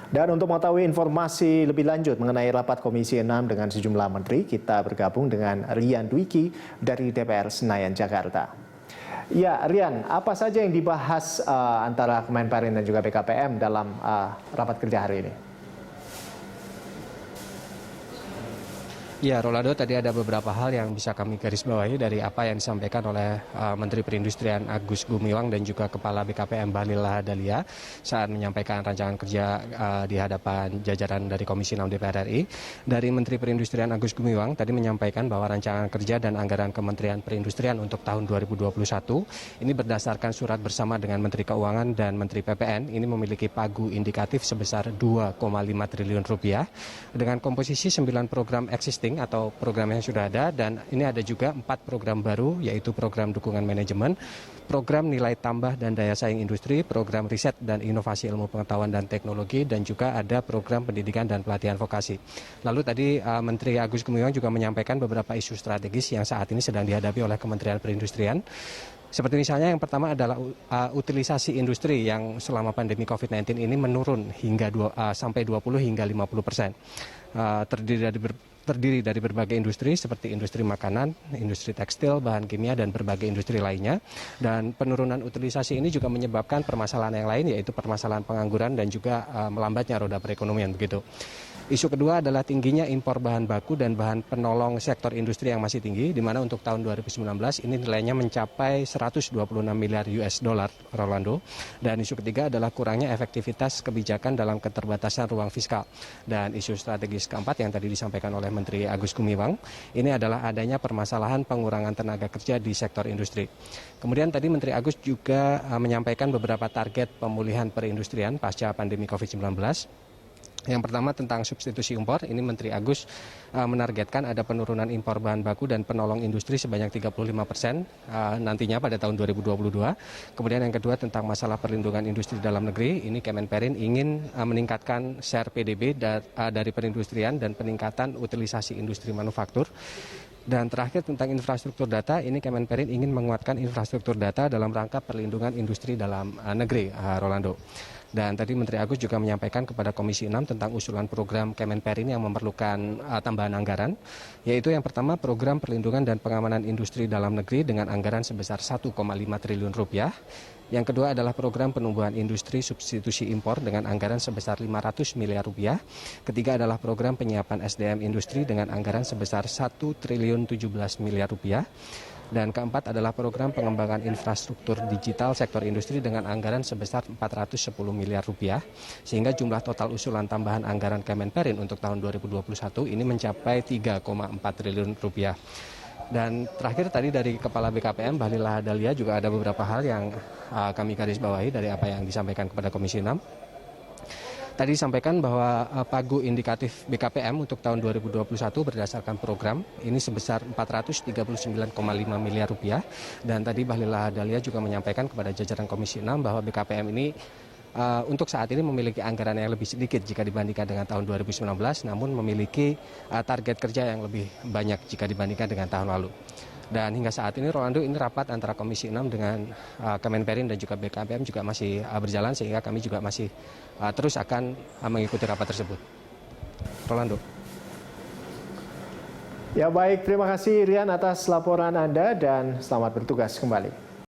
Dan untuk mengetahui informasi lebih lanjut mengenai rapat Komisi 6 dengan sejumlah menteri, kita bergabung dengan Rian Dwiki dari DPR Senayan, Jakarta. Ya, Rian, apa saja yang dibahas antara Kemenperin dan juga BKPM dalam rapat kerja hari ini? Ya, Rolando, tadi ada beberapa hal yang bisa kami garis bawahi dari apa yang disampaikan oleh Menteri Perindustrian Agus Gumiwang dan juga Kepala BKPM Bahlil Lahadalia saat menyampaikan rancangan kerja di hadapan jajaran dari Komisi 6 DPR RI. Dari Menteri Perindustrian Agus Gumiwang tadi menyampaikan bahwa rancangan kerja dan anggaran Kementerian Perindustrian untuk tahun 2021 ini berdasarkan surat bersama dengan Menteri Keuangan dan Menteri PPN ini memiliki pagu indikatif sebesar 2,5 triliun rupiah dengan komposisi 9 program existing atau program yang sudah ada, dan ini ada juga 4 program baru, yaitu program dukungan manajemen, program nilai tambah dan daya saing industri, program riset dan inovasi ilmu pengetahuan dan teknologi, dan juga ada program pendidikan dan pelatihan vokasi. Lalu tadi Menteri Agus Gumiwang juga menyampaikan beberapa isu strategis yang saat ini sedang dihadapi oleh Kementerian Perindustrian. Seperti misalnya yang pertama adalah utilisasi industri yang selama pandemi COVID-19 ini menurun hingga sampai 20 hingga 50%. Terdiri dari berbagai industri seperti industri makanan, industri tekstil, bahan kimia, dan berbagai industri lainnya. Dan penurunan utilisasi ini juga menyebabkan permasalahan yang lain, yaitu permasalahan pengangguran dan juga melambatnya roda perekonomian begitu. Isu kedua adalah tingginya impor bahan baku dan bahan penolong sektor industri yang masih tinggi, di mana untuk tahun 2019 ini nilainya mencapai 126 miliar US dollar, Rolando. Dan isu ketiga adalah kurangnya efektivitas kebijakan dalam keterbatasan ruang fiskal. Dan isu strategis keempat yang tadi disampaikan oleh Menteri Agus Gumiwang, ini adalah adanya permasalahan pengurangan tenaga kerja di sektor industri. Kemudian tadi Menteri Agus juga menyampaikan beberapa target pemulihan perindustrian pasca pandemi COVID-19. Yang pertama tentang substitusi impor, ini Menteri Agus menargetkan ada penurunan impor bahan baku dan penolong industri sebanyak 35% nantinya pada tahun 2022. Kemudian yang kedua tentang masalah perlindungan industri dalam negeri, ini Kemenperin ingin meningkatkan share PDB dari perindustrian dan peningkatan utilisasi industri manufaktur. Dan terakhir tentang infrastruktur data, ini Kemenperin ingin menguatkan infrastruktur data dalam rangka perlindungan industri dalam negeri, Rolando. Dan tadi Menteri Agus juga menyampaikan kepada Komisi 6 tentang usulan program Kemenperin yang memerlukan tambahan anggaran, yaitu yang pertama program perlindungan dan pengamanan industri dalam negeri dengan anggaran sebesar 1,5 triliun rupiah. Yang kedua adalah program penumbuhan industri substitusi impor dengan anggaran sebesar 500 miliar rupiah. Ketiga adalah program penyiapan SDM industri dengan anggaran sebesar 1 triliun 17 miliar rupiah. Dan keempat adalah program pengembangan infrastruktur digital sektor industri dengan anggaran sebesar 410 miliar rupiah. Sehingga jumlah total usulan tambahan anggaran Kemenperin untuk tahun 2021 ini mencapai 3,4 triliun rupiah. Dan terakhir tadi dari Kepala BKPM Bahlil Lahadalia juga ada beberapa hal yang kami garis bawahi dari apa yang disampaikan kepada Komisi 6. Tadi disampaikan bahwa pagu indikatif BKPM untuk tahun 2021 berdasarkan program ini sebesar 439,5 miliar rupiah. Dan tadi Bahlil Lahadalia juga menyampaikan kepada jajaran Komisi 6 bahwa BKPM ini untuk saat ini memiliki anggaran yang lebih sedikit jika dibandingkan dengan tahun 2019, namun memiliki target kerja yang lebih banyak jika dibandingkan dengan tahun lalu. Dan hingga saat ini, Rolando, ini rapat antara Komisi 6 dengan Kemenperin dan juga BKPM juga masih berjalan, sehingga kami juga masih terus akan mengikuti rapat tersebut. Rolando. Ya baik, terima kasih Rian atas laporan Anda dan selamat bertugas kembali.